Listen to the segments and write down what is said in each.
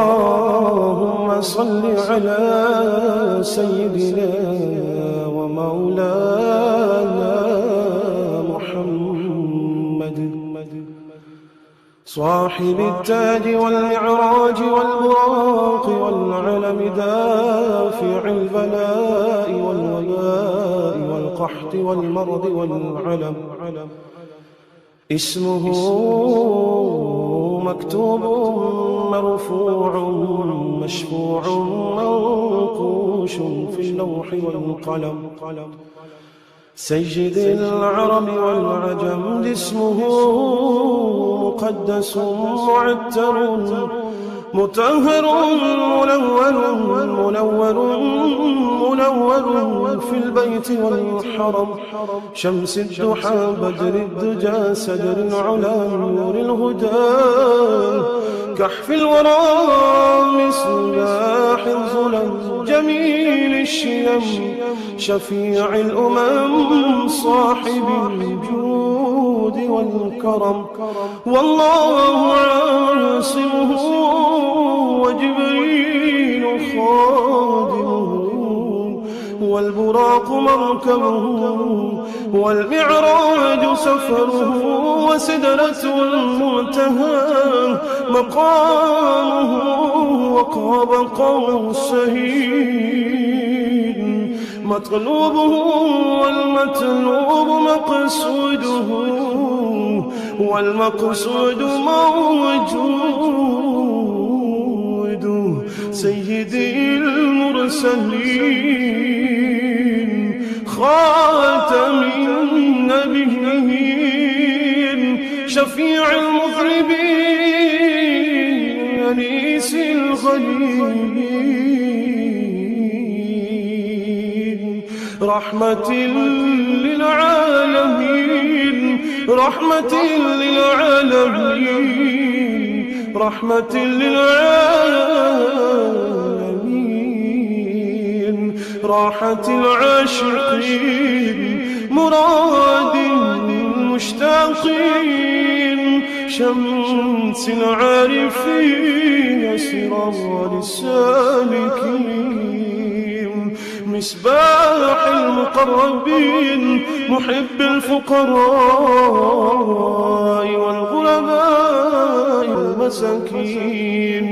اللهم صل على سيدنا ومولانا محمد صاحب التاج والمعراج والبراق والعلم دافع البلاء والوباء والقحط والمرض والعلم اسمه مكتوب مرفوع مشفوع منقوش في اللوح والقلم سيد العرب والعجم اسمه مقدس معتر مطهر منور في البيت والحرم شمس الضحى بدر الدجى سدر العلا نور الهدى كحف الورى مصباح الظلم جميل الشيم شفيع الأمم صاحب الجود والكرم والله عاصمه وجبريل خادمه والبراق مركبه والمعراج سفره وسدرة المنتهى مقامه وقاب قوسين مطلوبه والمطلوب مقصوده والمقصود موجود سيدي المرسلين خاتم النبيين شفيع المذنبين أنيس الغريبين رحمة للعالمين رحمة للعالمين رحمة للعالمين راحة العاشقين مراد المشتاقين شمس العارفين سراج السالكين مصباح المقربين محب الفقراء والغرباء والمساكين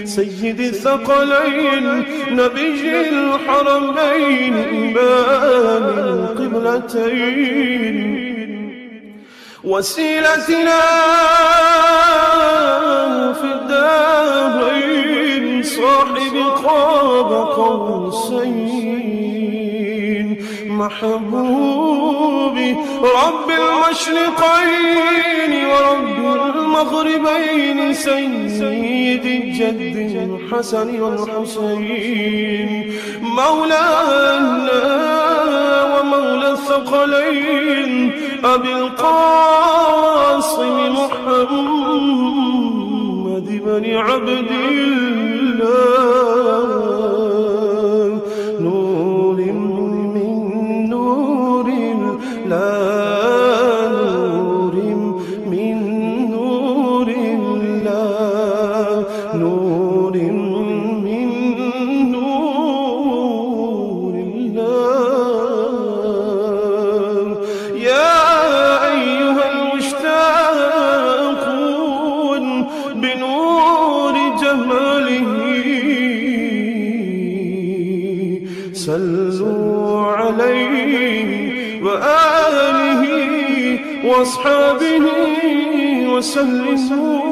سيد الثقلين نبي الحرمين إمام القبلتين وسيلتنا في الدارين صاحب قاب قوسين محبوبي رب المشرقين ورب المغربين سيد الجد الحسن والحسين مولانا ومولى الثقلين أبي القاسم محمد بن عبد الله نور من نور الله نور من نور الله نور من نور الله يا أيها المشتاقون بنور جماله صلوا عليه وآله وأصحابه وسلموا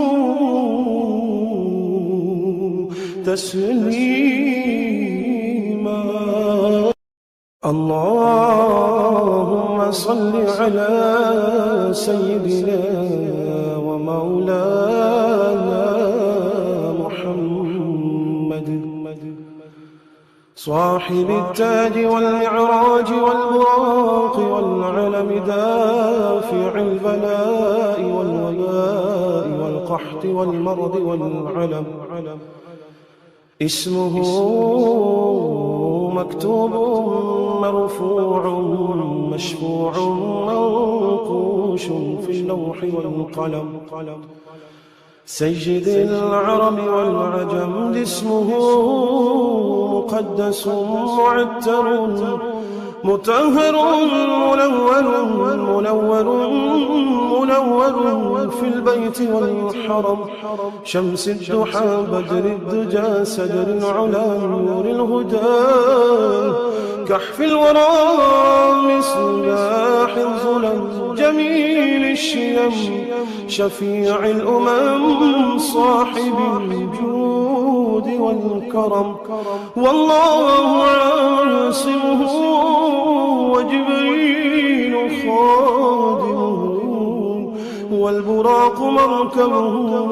تسليما اللهم صل على سيدنا ومولانا محمد صاحب التاج والمعراج والبراق والعلم دافع البلاء والوباء والقحط والمرض والعلم اسمه مكتوب مرفوع مشفوع منقوش في اللوح والقلم سيد العرب والعجم جسمه مقدس معتر مطهر منور في البيت والحرم شمس الضحى بدر الدجى سدر العلا نور الهدى كحف الورى مصباح الظلم جميل الشيم شفيع الأمم صاحب الجود والكرم والله عاصمه وجبريل خادمه والبراق مركبه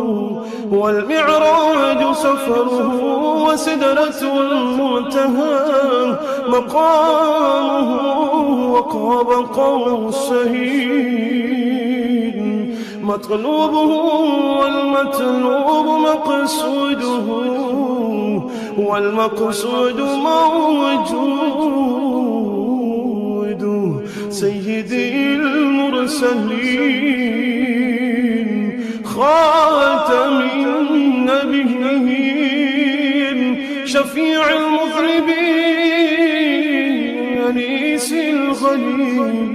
والمعراج سفره وسدرة المنتهى مقامه وقاب قوسين مطلوبه والمطلوب مقصوده والمقصود موجود سيدي المرسلين خاتم النبيين شفيع المذنبين أنيس الغليلين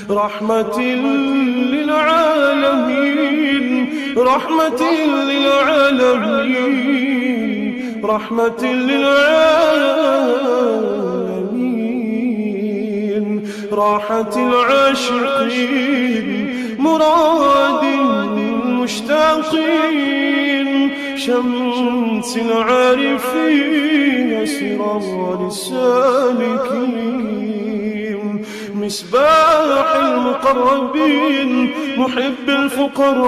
رحمة للعالمين رحمة للعالمين رحمة للعالمين راحة العاشقين مراد المشتاقين شمس العارفين سراج السالكين مصباح المقربين محب الفقراء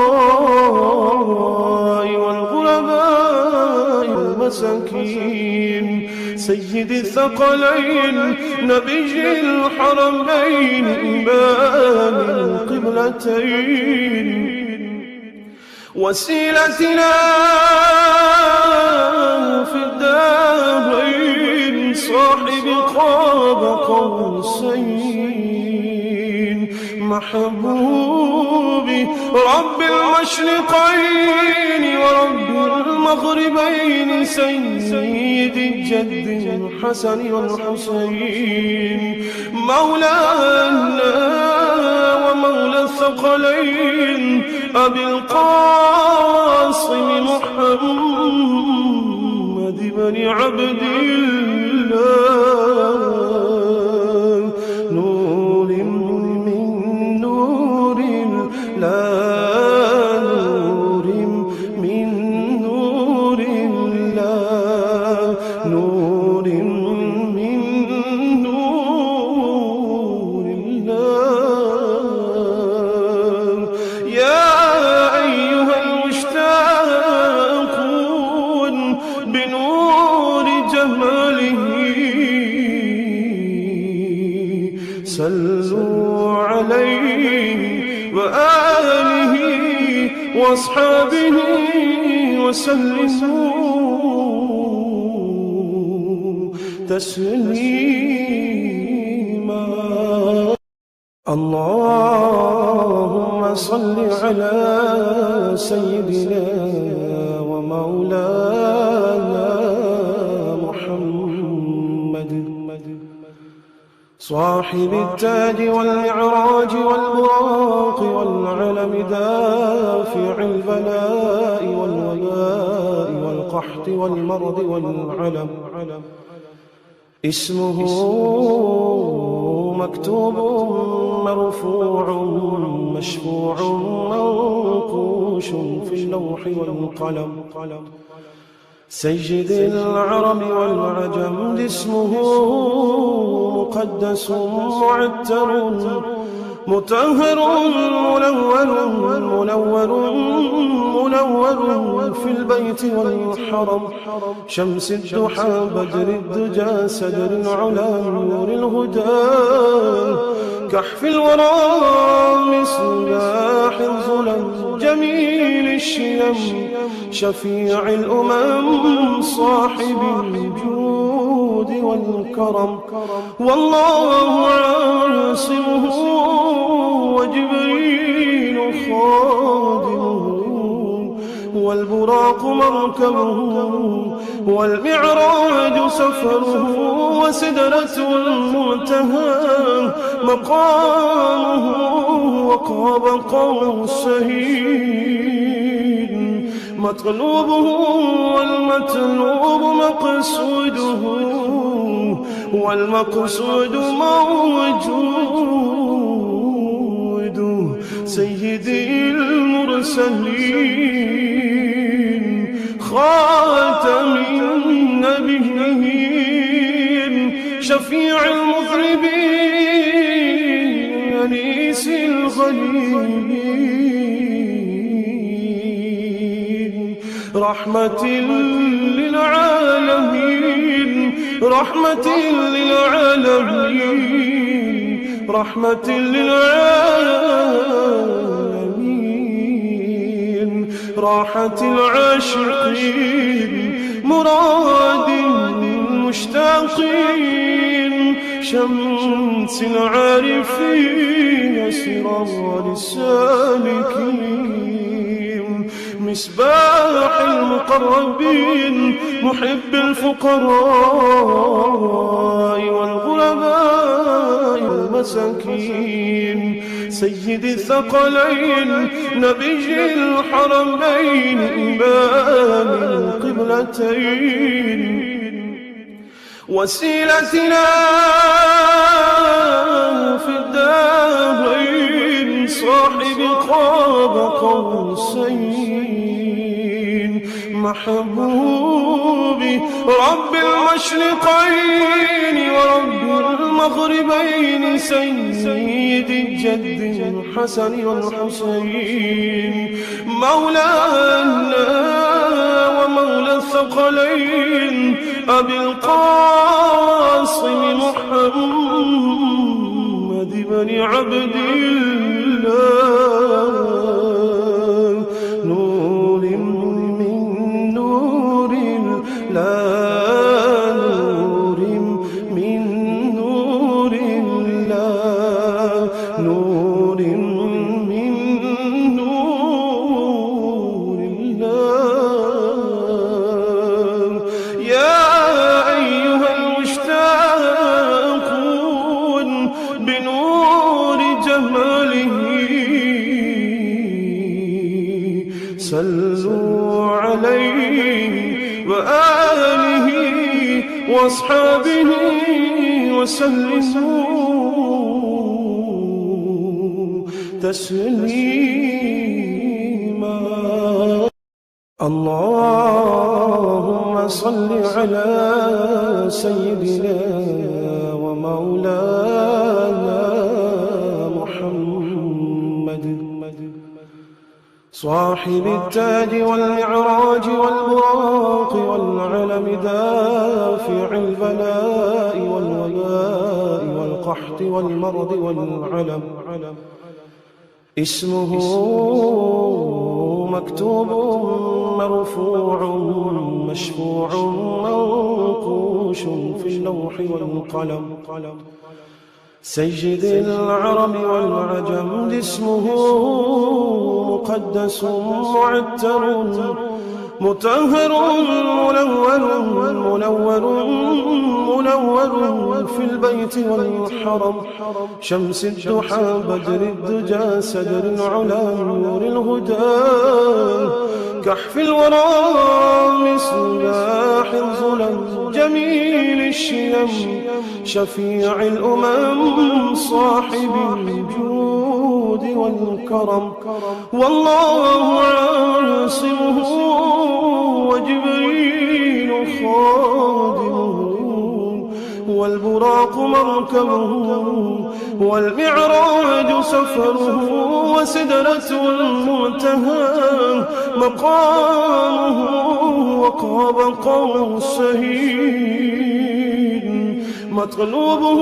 والغرباء والمساكين سيد الثقلين نبي الحرمين إمام القبلتين وسيلتنا في الدارين صاحب قاب قوسين محبوبي رب المشرقين ورب المغربين سيد الجد الحسن والحسين مولانا ومولى الثقلين أبي القاسم محمد بن عبد الله نور من نور الله نور من نور الله نور من نور الله يا أيها المشتاقون بنور جماله صلوا عليه وآله وأصحابه وسلموا تسليما اللهم صل على سيدنا ومولانا محمد صاحب التاج والمعراج والبراق والعلم دافع البلاء والوباء والقحط والمرض والعلم اسمه مكتوب مرفوع مشفوع منقوش في اللوح والقلم سيد العرب والعجم جسمه مقدس معتر مطهر منور في البيت والحرم شمس الضحى بدر الدجى سدر العلا نور الهدى كحف الورى مصباح الظلم جميل الشيم شفيع الأمم صاحب الجود والكرم والله عاصمه وجبريل خادمه، والبراق مركبه، والمعراج سفره، وسدرة المنتهى مقامه، وقاب قوسين مطلوبه، والمطلوب مقصوده، والمقصود موجود. سيدي المرسلين خاتم النبيين شفيع المذنبين أنيس الغليلين رحمة للعالمين رحمة للعالمين رحمة للعالمين راحة العاشقين مراد المشتاقين شمس العارفين سرار السالكين مصباح المقربين محب الفقراء والغرباء والمساكين سيد الثقلين نبي الحرمين إمام القبلتين وسيلتنا في الدارين صاحب قاب قوسين محبوب رب المشرقين ورب المغربين سيد الجد الحسن والحسين مولانا ومولى الثقلين أبي القاسم محمد بن عبد الله نور من نور الله نور من نور الله نور من نور الله يا أيها المشتاقون بنور جماله صلوا عليه وآله وأصحابه وسلموا تسليما اللهم صل على سيدنا ومولانا محمد صاحب التاج والمعراج والبراق والعلم دافع البلاء والوباء والقحط والمرض والعلم اسمه مكتوب مرفوع مشفوع منقوش في اللوح والقلم سيد العرب والعجم اسمه مقدس معتر مطهر منور في البيت والحرم شمس الضحى بدر الدجى سدر العلا نور الهدى كحف الورى مصباح الظلم جميل الشيم شفيع الأمم صاحب الجود والكرم والله عاصمه وجبريل خادمه والبراق مركبه والمعراج سفره وسدرة المنتهى مقامه وقاب قوسين مطلوبه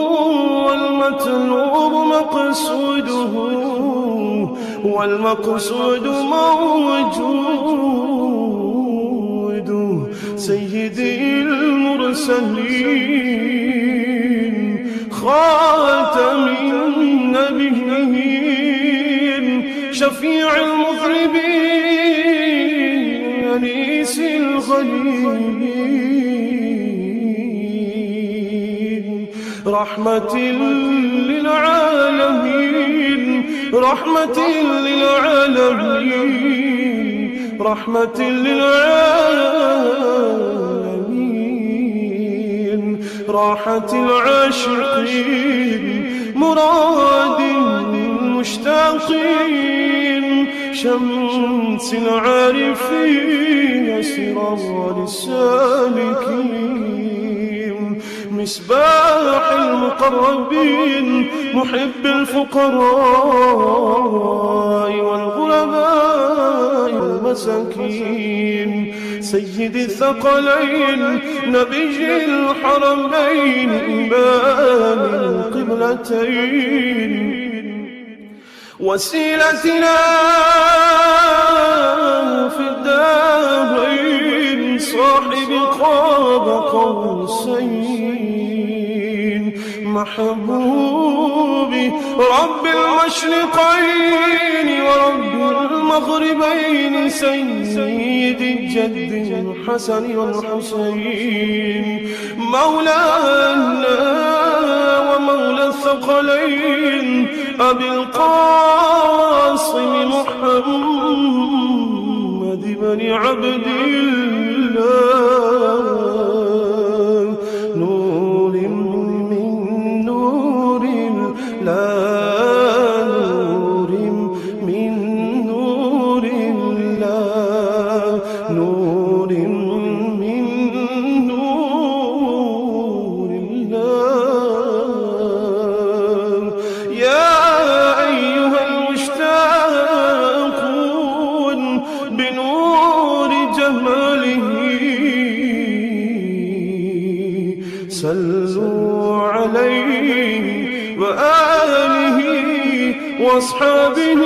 والمطلوب مقصوده والمقصود موجود سيدي المرسلين خاتم النبيين شفيع المذنبين أنيس الغليل رحمة للعالمين رحمة للعالمين رحمة للعالمين راحة العاشقين مراد المشتاقين شمس العارفين سراج السالكين مصباح المقربين محب الفقراء والغرباء والمساكين سيد الثقلين نبي الحرمين إمام القبلتين وسيلتنا في الدارين صاحب قاب قوسين محبوبي رب المشرقين ورب المغربين سيد الجد الحسن والحسين مولانا ومولى الثقلين أبي القاسم محمد بن عبد الله نور من نور الله نور من نور الله نور من نور الله يا أيها المشتاقون بنور جماله صلوا عليه وآله وأصحابه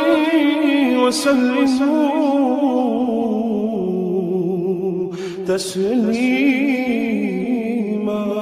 وسلموا تسليما